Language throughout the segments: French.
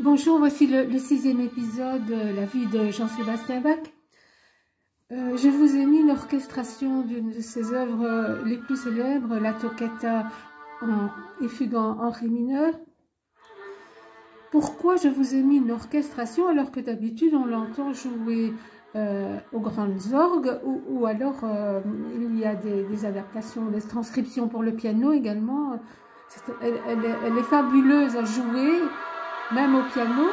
Bonjour, voici le sixième épisode, la vie de Jean-Sébastien Bach. Je vous ai mis l'orchestration d'une de ses œuvres les plus célèbres, la toccata et fugue en ré mineur. Pourquoi je vous ai mis une orchestration alors que d'habitude on l'entend jouer aux grandes orgues ou alors il y a des adaptations, des transcriptions pour le piano également. Elle est fabuleuse à jouer, même au piano,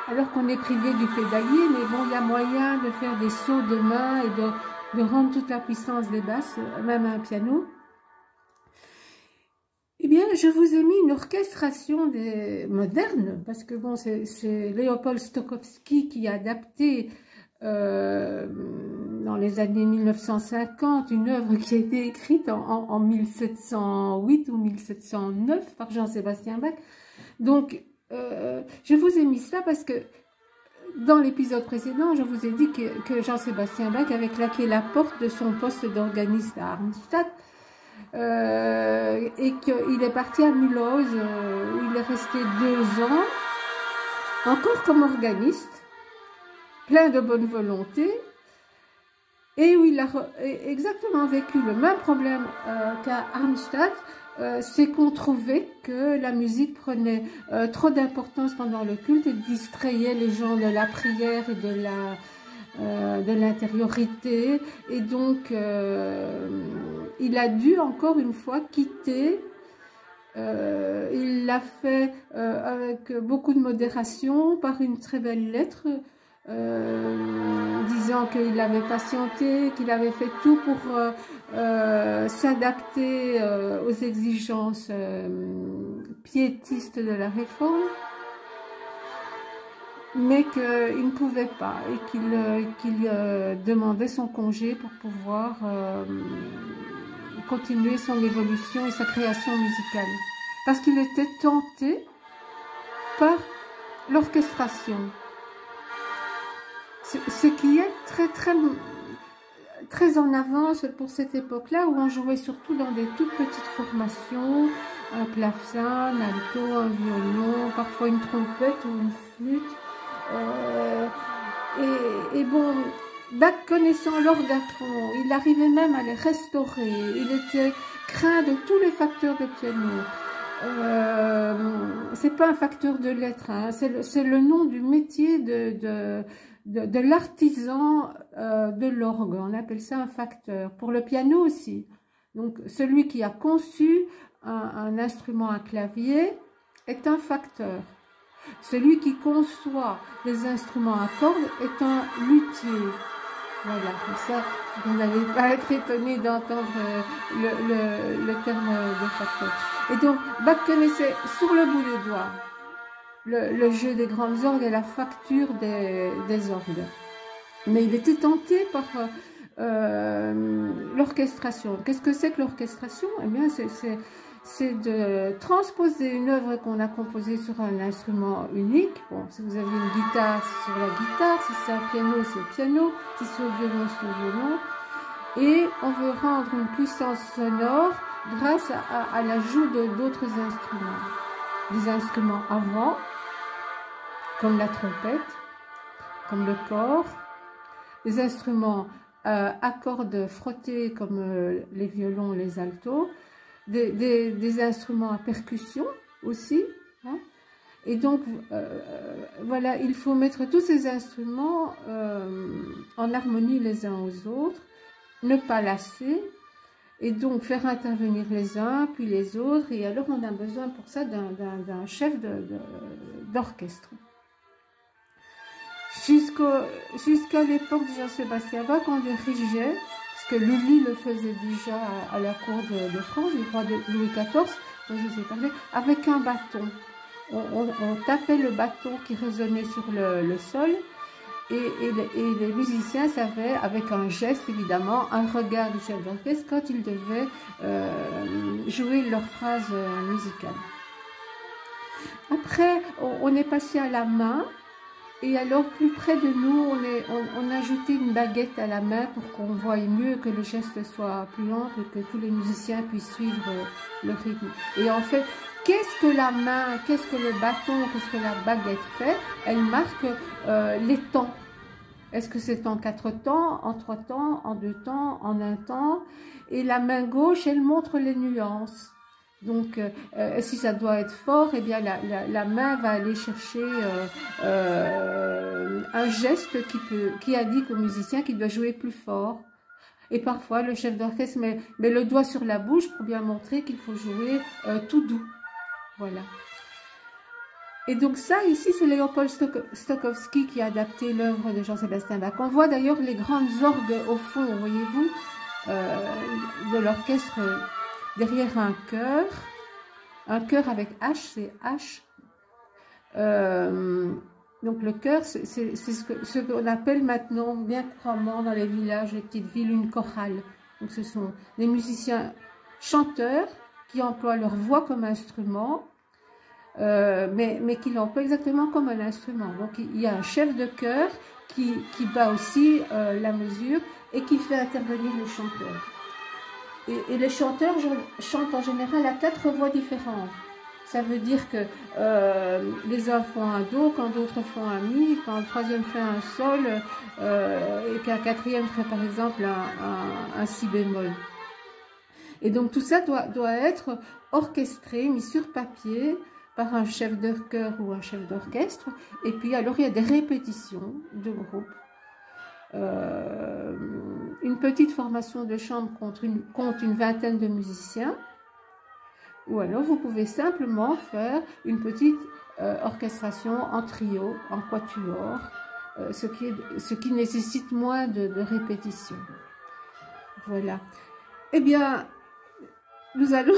alors qu'on est privé du pédalier, mais bon, il y a moyen de faire des sauts de main et de rendre toute la puissance des basses, même à un piano. Eh bien, je vous ai mis une orchestration moderne, parce que bon, c'est Léopold Stokowski qui a adapté dans les années 1950 une œuvre qui a été écrite en 1708 ou 1709 par Jean-Sébastien Bach. Donc, je vous ai mis ça parce que dans l'épisode précédent, je vous ai dit que Jean-Sébastien Bach avait claqué la porte de son poste d'organiste à Arnstadt et qu'il est parti à Mulhouse où il est resté 2 ans, encore comme organiste, plein de bonne volonté, et où il a exactement vécu le même problème qu'à Arnstadt. C'est qu'on trouvait que la musique prenait trop d'importance pendant le culte et distrayait les gens de la prière et de l'intériorité. Et donc, il a dû encore une fois quitter. Il l'a fait avec beaucoup de modération, par une très belle lettre, disant qu'il avait patienté, qu'il avait fait tout pour s'adapter aux exigences piétistes de la réforme, mais qu'il ne pouvait pas et qu'il demandait son congé pour pouvoir continuer son évolution et sa création musicale, parce qu'il était tenté par l'orchestration. Ce qui est très en avance pour cette époque-là, où on jouait surtout dans des toutes petites formations, un clavecin, un alto, un violon, parfois une trompette ou une flûte. Et bon, Bach connaissant l'orgue à fond, il arrivait même à les restaurer. Il était craint de tous les facteurs de piano. C'est pas un facteur de lettres, hein, c'est le nom du métier de l'artisan de l'orgue. On appelle ça un facteur. Pour le piano aussi. Donc, celui qui a conçu un instrument à clavier est un facteur. Celui qui conçoit des instruments à cordes est un luthier. Voilà, comme ça, vous n'allez pas être étonné d'entendre le terme de facteur. Et donc, Bach connaissait sur le bout des doigts le jeu des grandes orgues et la facture des orgues. Mais il était tenté par l'orchestration. Qu'est-ce que c'est que l'orchestration? Eh bien, c'est de transposer une œuvre qu'on a composée sur un instrument unique. Bon, si vous avez une guitare, c'est sur la guitare. Si c'est un piano, c'est au piano. Si c'est au violon, c'est au violon. Et on veut rendre une puissance sonore grâce à l'ajout d'autres instruments. Des instruments avant, comme la trompette, comme le cor, des instruments à cordes frottées comme les violons, les altos, des instruments à percussion aussi, hein. Et donc voilà, il faut mettre tous ces instruments en harmonie les uns aux autres, ne pas lasser, et donc faire intervenir les uns puis les autres. Et alors on a besoin pour ça d'un chef d'orchestre. Jusqu'à l'époque de Jean-Sébastien Bach, on dirigeait, parce que Lully le faisait déjà à la cour de France, du roi de Louis XIV, dont je vous ai parlé, avec un bâton. On tapait le bâton qui résonnait sur le sol, et les musiciens savaient, avec un geste évidemment, un regard du chef d'orchestre, quand ils devaient jouer leur phrase musicale. Après, on est passé à la main. Et alors, plus près de nous, on a ajouté une baguette à la main pour qu'on voie mieux, que le geste soit plus ample et que tous les musiciens puissent suivre le rythme. Et en fait, Qu'est-ce que la main, qu'est-ce que le bâton, qu'est-ce que la baguette fait? Elle marque les temps. Est-ce que c'est en 4 temps, en 3 temps, en 2 temps, en 1 temps? Et la main gauche, elle montre les nuances. Donc, si ça doit être fort, eh bien, la main va aller chercher un geste qui indique au musicien qu'il doit jouer plus fort. Et parfois, le chef d'orchestre met le doigt sur la bouche pour bien montrer qu'il faut jouer tout doux. Voilà. Et donc ça, ici, c'est Léopold Stokowski qui a adapté l'œuvre de Jean-Sébastien Bach. On voit d'ailleurs les grandes orgues au fond, voyez-vous, de l'orchestre derrière un chœur avec H, c'est H. Donc le chœur, c'est ce qu'on appelle maintenant bien couramment dans les villages, les petites villes, une chorale. Donc ce sont des musiciens chanteurs qui emploient leur voix comme instrument, mais qui l'emploient exactement comme un instrument. Donc il y a un chef de chœur qui bat aussi la mesure et qui fait intervenir les chanteurs. Et les chanteurs chantent en général à 4 voix différentes. Ça veut dire que les uns font un do, quand d'autres font un mi, quand le troisième fait un sol, et qu'un quatrième ferait par exemple un si bémol. Et donc tout ça doit être orchestré, mis sur papier par un chef de chœur ou un chef d'orchestre. Et puis alors il y a des répétitions de groupe. Une petite formation de chambre compte une vingtaine de musiciens. Ou alors vous pouvez simplement faire une petite orchestration en trio, en quatuor, ce qui nécessite moins de répétition. Voilà. Eh bien, nous allons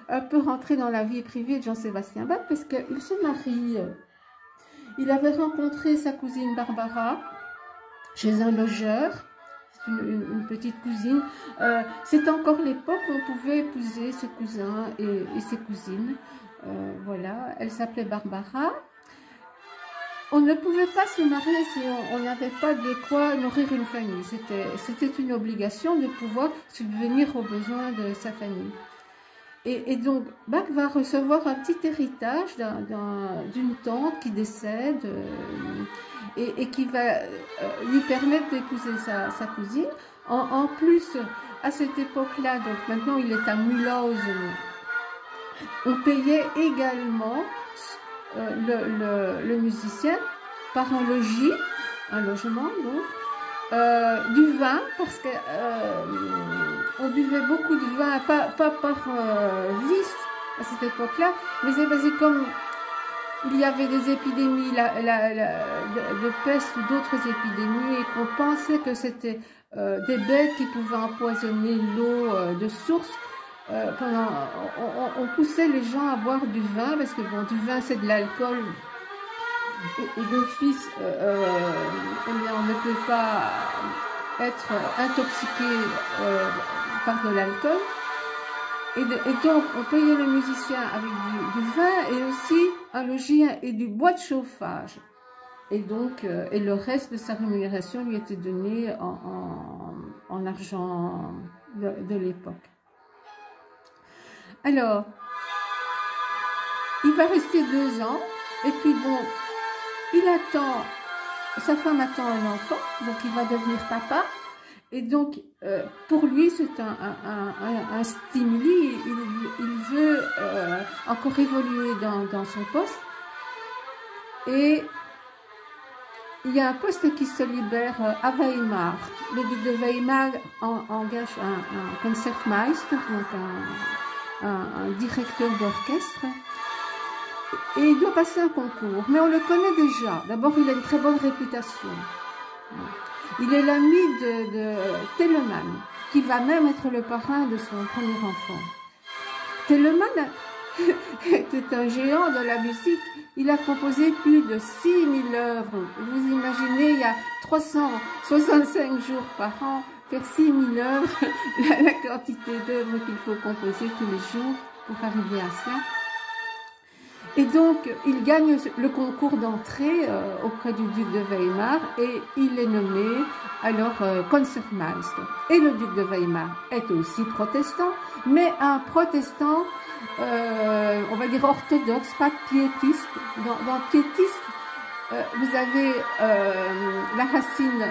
un peu rentrer dans la vie privée de Jean-Sébastien Bach parce qu'il se marie. Il avait rencontré sa cousine Barbara chez un logeur. Une petite cousine. C'est encore l'époque où on pouvait épouser ses cousins et ses cousines. Voilà, elle s'appelait Barbara. On ne pouvait pas se marier si on n'avait pas de quoi nourrir une famille. C'était une obligation de pouvoir subvenir aux besoins de sa famille. Et donc, Bach va recevoir un petit héritage d'une tante qui décède et qui va lui permettre d'épouser sa cousine. En plus, à cette époque-là, donc maintenant il est à Mulhouse, on payait également le musicien par un logis, un logement donc, du vin, parce que on buvait beaucoup de vin, pas par vice à cette époque-là, mais c'est parce que comme il y avait des épidémies de peste ou d'autres épidémies et qu'on pensait que c'était des bêtes qui pouvaient empoisonner l'eau de source, on poussait les gens à boire du vin, parce que bon, du vin c'est de l'alcool, et d'office, on ne peut pas être intoxiqué par de l'alcool. Et donc, on payait le musicien avec du vin et aussi un logis et du bois de chauffage. Et donc, et le reste de sa rémunération lui était donné en argent de l'époque. Alors, il va rester 2 ans et puis bon, sa femme attend un enfant, donc il va devenir papa. Et donc, pour lui, c'est un stimuli. Il veut encore évoluer dans son poste. Et il y a un poste qui se libère à Weimar. Le duc de Weimar engage un Concertmeister, donc un directeur d'orchestre. Et il doit passer un concours. Mais on le connaît déjà. D'abord, il a une très bonne réputation. Il est l'ami de Telemann, qui va même être le parrain de son premier enfant. Telemann était un géant de la musique. Il a composé plus de 6000 œuvres. Vous imaginez, il y a 365 jours par an, faire 6000 œuvres, la quantité d'œuvres qu'il faut composer tous les jours pour arriver à cela. Et donc, il gagne le concours d'entrée auprès du duc de Weimar et il est nommé alors Concertmeister. Et le duc de Weimar est aussi protestant, mais un protestant, on va dire orthodoxe, pas piétiste. Dans piétiste, vous avez la racine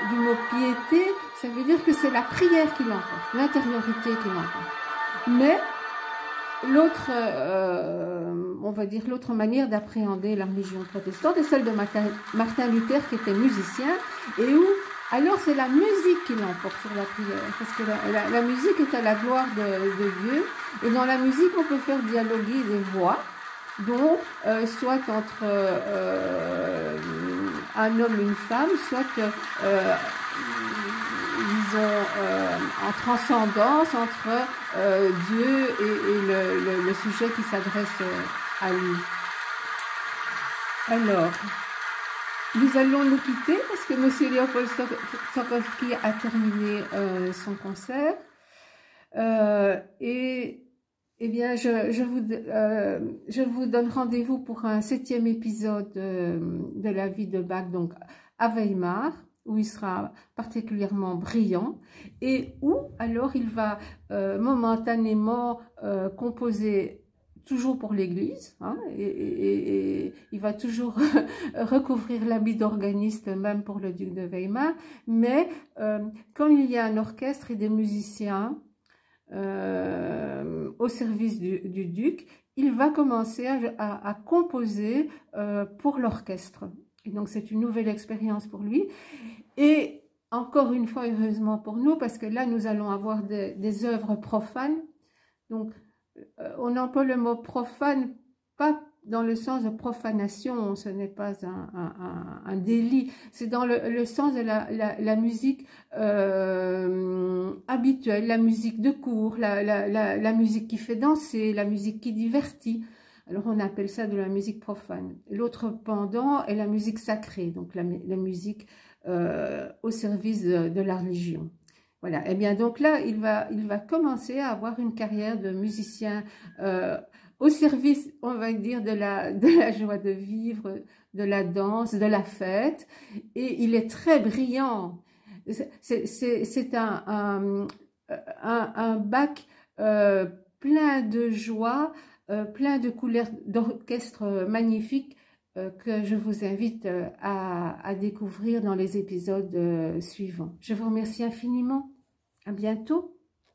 du mot piété, ça veut dire que c'est la prière qui l'emporte, l'intériorité qui l'emporte. Mais l'autre, on va dire, l'autre manière d'appréhender la religion protestante est celle de Martin Luther, qui était musicien, et où, alors, c'est la musique qui l'emporte sur la prière, parce que la musique est à la gloire de Dieu, et dans la musique, on peut faire dialoguer des voix, dont soit entre un homme et une femme, soit disons, en transcendance entre Dieu et le sujet qui s'adresse à lui. Alors, nous allons nous quitter parce que M. Léopold Stokowski a terminé son concert. Eh bien, je vous donne rendez-vous pour un 7e épisode de la vie de Bach, donc à Weimar, où il sera particulièrement brillant et où alors il va momentanément composer toujours pour l'Église, hein, et il va toujours recouvrir l'habit d'organiste même pour le duc de Weimar, mais quand il y a un orchestre et des musiciens au service du duc, il va commencer à composer pour l'orchestre. Et donc c'est une nouvelle expérience pour lui. Et encore une fois, heureusement pour nous, parce que là nous allons avoir des œuvres profanes. Donc on emploie le mot profane, pas dans le sens de profanation, ce n'est pas un délit, c'est dans le sens de la musique habituelle, la musique de cour, la musique qui fait danser, la musique qui divertit. Alors on appelle ça de la musique profane. L'autre pendant est la musique sacrée, donc la musique au service de la religion. Voilà, et bien donc là, il va commencer à avoir une carrière de musicien au service, on va dire, de la joie de vivre, de la danse, de la fête, et il est très brillant. C'est un Bach plein de joie, plein de couleurs d'orchestre magnifiques, que je vous invite à découvrir dans les épisodes suivants. Je vous remercie infiniment. À bientôt.